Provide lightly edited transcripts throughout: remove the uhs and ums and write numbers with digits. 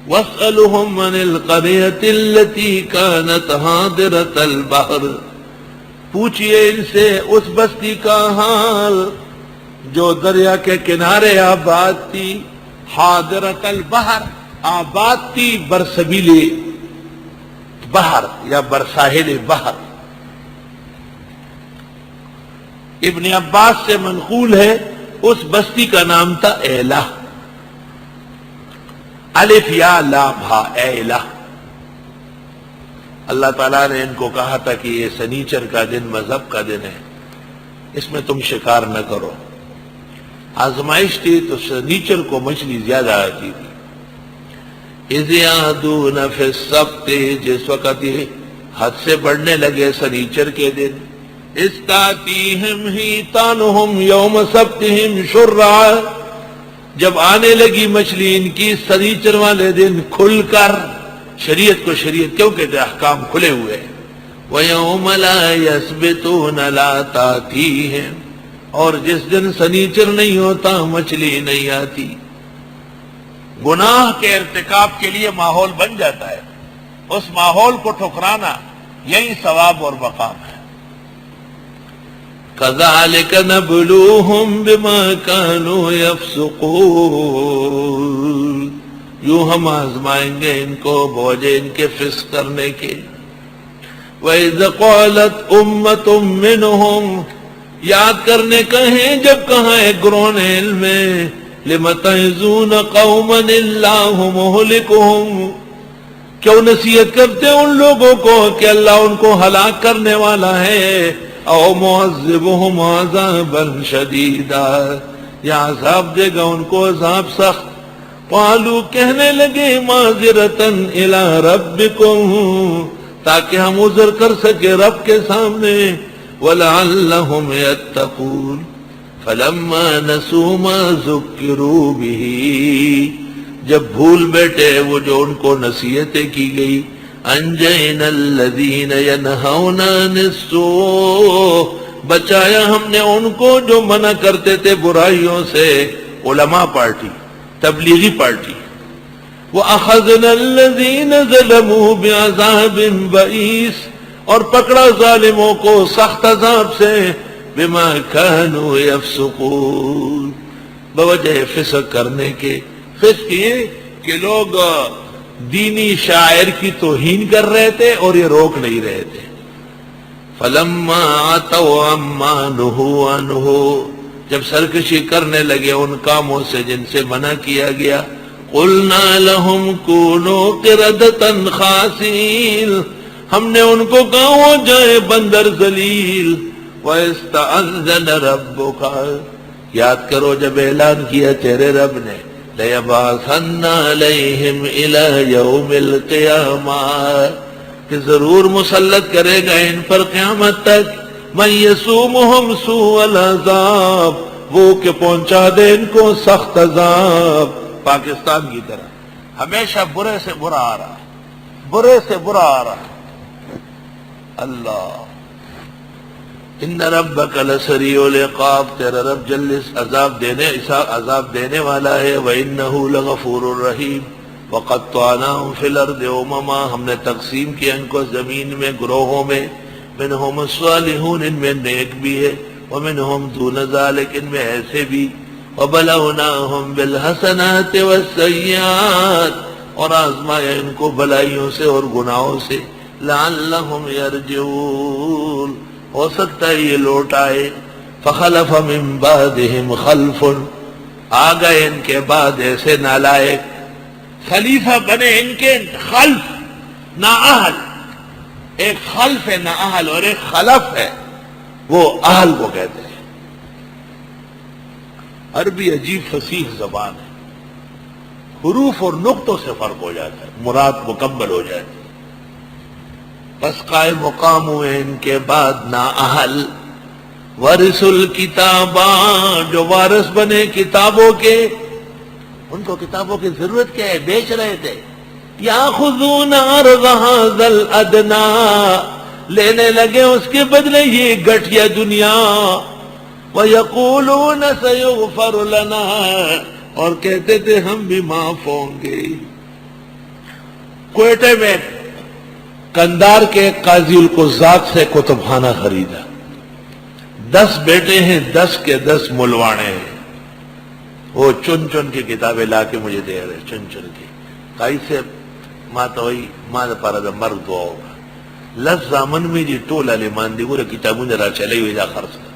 واسألهم عن القرية التي كانت حاضرة البحر، پوچھئے ان سے اس بستی کا حال جو دریا کے کنارے آباد تھی. حاضرت البحر، آباد تھی برسبیل بحر یا برساحل بحر. ابن عباس سے منقول ہے اس بستی کا نام تھا ایلہ. الف یا لام ہا، ایلہ. اللہ تعالیٰ نے ان کو کہا تھا کہ یہ سنیچر کا دن مذہب کا دن ہے، اس میں تم شکار نہ کرو. آزمائش تھی تو سنیچر کو مچھلی زیادہ آتی تھی. اذ یعدون فی السبت، جس وقت یہ حد سے بڑھنے لگے سنیچر کے دن. استاتیہم حیتانہم یوم سبتہم شرعا، جب آنے لگی مچھلی ان کی سنیچر والے دن کھل کر. شریعت کو شریعت کیوں کہتے ہیں؟ احکام کھلے ہوئے. وَيَوْمَ لَا يَسْبِتُونَ لَا تَأْتِيهِمْ، اور جس دن سنیچر نہیں ہوتا مچھلی نہیں آتی. گناہ کے ارتکاب کے لیے ماحول بن جاتا ہے، اس ماحول کو ٹھکرانا یہی ثواب اور مقام ہے. كَذَلِكَ نَبْلُوهُمْ بِمَا كَانُوا يَفْسُقُونَ، یوں ہم آزمائیں گے ان کو بوجھے ان کے فسق کرنے کے. وَإِذْ قَالَتْ أُمَّةٌ مِّنْهُمْ، یاد کرنے کہیں جب کہا ایک گروہ نے علم میں، لِمَ تَعِظُونَ قَوْمًا اللَّهُ مُهْلِكُهُمْ، کیوں نصیحت کرتے ان لوگوں کو کہ اللہ ان کو ہلاک کرنے والا ہے. او معذبهم عذابا شدیدا، یا عذاب دے گا ان کو عذاب سخت. قالوا، کہنے لگے، معذرتاً الی ربکم، تاکہ ہم عذر کر سکے رب کے سامنے. وَلَعَلَّهُمْ يَتَّقُونَ فَلَمَّا نَسُوا مَا ذُكِّرُوا بِهِ، جب بھول بیٹھے وہ جو ان کو نصیحتیں کی گئی. أَنْجَيْنَا الَّذِينَ يَنْهَوْنَ عَنِ السُّوءِ، بچایا ہم نے ان کو جو منع کرتے تھے برائیوں سے. علماء پارٹی، تبلیغی پارٹی. وَأَخَذْنَا الَّذِينَ ظَلَمُوا بِعَذَابٍ بَئِيسٍ، اور پکڑا ظالموں کو سخت عذاب سے. بِمَا كَانُوا يَفْسُقُونَ، بوجہ فسق کرنے کے. فسق یہ کہ لوگ دینی شاعر کی توہین کر رہے تھے اور یہ روک نہیں رہے تھے. فَلَمَّا عَتَوْا عَمَّا نُهُوا عَنْهُ، جب سرکشی کرنے لگے ان کاموں سے جن سے منع کیا گیا. قُلْنَا لَهُمْ كُونُوا قِرَدَةً خَاسِئِينَ، ہم نے ان کو کہا ہو جائے بندر ذلیل. وَإِسْتَأَذَّنَ رَبُّكَ، یاد کرو جب اعلان کیا تیرے رب نے، لَيَبْعَثَنَّ عَلَيْهِمْ إِلَى يَوْمِ الْقِيَامَةِ، کہ ضرور مسلط کرے گا ان پر قیامت تک. مَن يَسُومُهُمْ سُوءَ الْعَذَابِ، وہ کہ پہنچا دے ان کو سخت عذاب. پاکستان کی طرح ہمیشہ برے سے برا آ رہا، برے سے برا آ رہا. اللہ، ان ربک لسریع العقاب، تیرا رب جلس عذاب دینے والا ہے. وانہ لغفور الرحیم. وقطعناہم فی الارض امما، ہم نے تقسیم کیا ان کو زمین میں گروہوں میں. منہم الصالحون، ان میں نیک بھی ہے. ومنہم دون ذالک، ان میں ایسے بھی. وبلوناہم بالحسنات والسیئات، اور آزمایا ان کو بلائیوں سے اور گناہوں سے. لعلہم یرجعون، ہو سکتا ہے یہ لوٹ آئے. فخلف من بعدہم خلف، آ گئے ان کے بعد ایسے نالائق، خلیفہ بنے ان کے خلف، نااہل. ایک خلف ہے نااہل اور ایک خلف ہے وہ اہل کو کہتے ہیں. عربی عجیب فصیح زبان ہے، حروف اور نقطوں سے فرق ہو جاتا ہے، مراد مکمل ہو جاتی ہے. بس قائم مقام ہوئے ان کے بعد نااہل. ورث الکتاباں، جو وارث بنے کتابوں کے. ان کو کتابوں کی ضرورت کیا ہے؟ بیچ رہے تھے. یاخذون عرض ھذا الادنی، لینے لگے اس کے بدلے یہ گھٹیا دنیا. وَيَقُولُونَ سَيُغْفَرُ لَنَا، اور کہتے تھے ہم بھی معاف ہوں گے. کوئٹے میں کندار کے قاضی القضات سے کتب خانہ خریدا، 10 بیٹے ہیں، 10 کے 10 ملوانے ہیں، وہ چن چن کی کتابیں لا کے مجھے دے رہے، چن چن کی قاضی سے ماں تو وہی ماں پارا دا مرد دعا ہوگا لس زامن میں جی ٹولا لے مان دی گورے کتابوں نے را چلے ہوئے جا خرص کر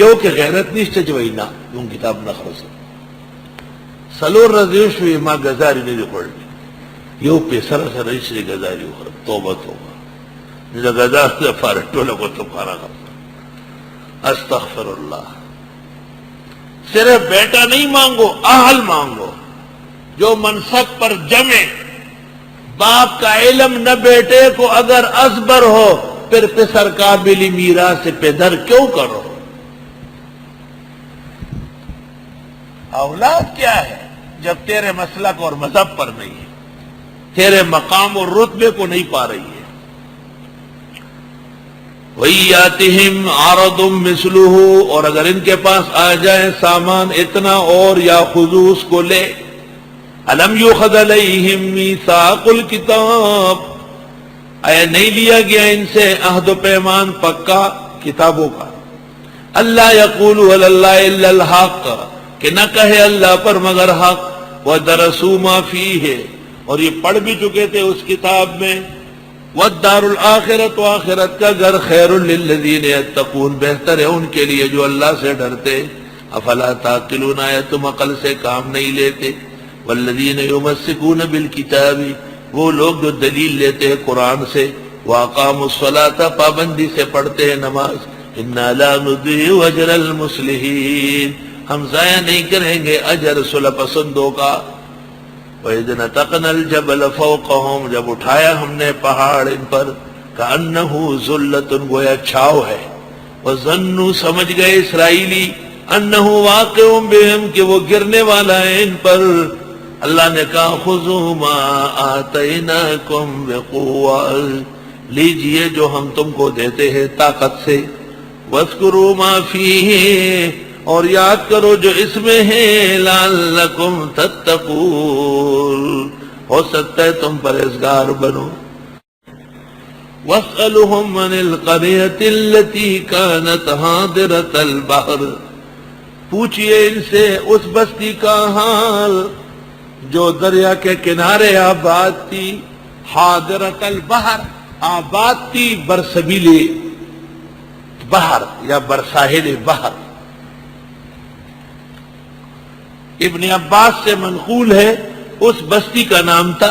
یو کہ غیرت نیشتے جو وہی نا یوں کتاب نہ خرص سلور رضیوش ہوئی ماں گزاری نہیں دکھوڑ لی یو پیسر سر رئیسری گزاری ہو خرص توبہ توبہ نیزا گزار دا پارا ٹولا کو تو پارا خرص استغفر اللہ. صرف بیٹا نہیں مانگو، اہل مانگو جو منصب پر جمے. باپ کا علم نہ بیٹے کو اگر ازبر ہو پھر پسر قابلی میراث سے پدر کیوں کرو. اولاد کیا ہے جب تیرے مسلک اور مذہب پر نہیں ہے، تیرے مقام اور رتبے کو نہیں پا رہی ہے. وَإِيَّاتِهِمْ عَرَضٌ مِثْلُهُ، اور اگر ان کے پاس آ جائے سامان اتنا اور یا خضوص کو لے. أَلَمْ يُخَذَ عَلَيْهِمْ مِيثَاقُ الْكِتَابِ، اے نہیں لیا گیا ان سے عہد و پیمان پکا کتابوں کا. اللہ يَقُولُ عَلَى اللَّهِ إِلَّا الْحَقَّ، کہ نہ کہے اللہ پر مگر حق. وَدَرَسُوا مَا فِيهِ، اور یہ پڑھ بھی چکے تھے اس کتاب میں. وَالدَّارُ الْآخِرَةُ، آخرت کا گھر خیر للذین یتقون، بہتر ہے ان کے لیے جو اللہ سے ڈرتے. افلا تعقلون، آیا تم عقل سے کام نہیں لیتے. والذین یمسکون بالکتاب، وہ لوگ جو دلیل لیتے ہیں قرآن سے. واقاموا الصلاۃ، پابندی سے پڑھتے ہیں نماز. انا لا نضیع اجر المصلحین، ہم ضائع نہیں کریں گے اجر صلح پسندوں کا. وَإِذْ نَتَقْنَا الْجَبَلَ فَوْقَهُمْ، جب اٹھایا ہم نے پہاڑ ان پر. كَأَنَّهُ ذُلَّةٌ، گویا چھاؤ ہے. وَظَنُّوا، سمجھ گئے اسرائیلی. أَنَّهُ وَاقِعٌ بِهِمْ، کہ وہ گرنے والا ہے ان پر. اللہ نے کہا خُذُوا مَا آتَيْنَاكُمْ بِقُوَّةٍ، لیجئے جو ہم تم کو دیتے ہیں طاقت سے. وَاذْكُرُوا مَا فِيهِ، اور یاد کرو جو اس میں ہے. لعلکم تتقون، ہو سکتا ہے تم پرہیزگار بنو. واسألهم عن القرية التي كانت حاضرة البحر، پوچھئے ان سے اس بستی کا حال جو دریا کے کنارے آباد تھی. حاضرة البحر، آباد تھی برسبیل بحر یا برساحل بحر. ابن عباس سے منقول ہے اس بستی کا نام تھا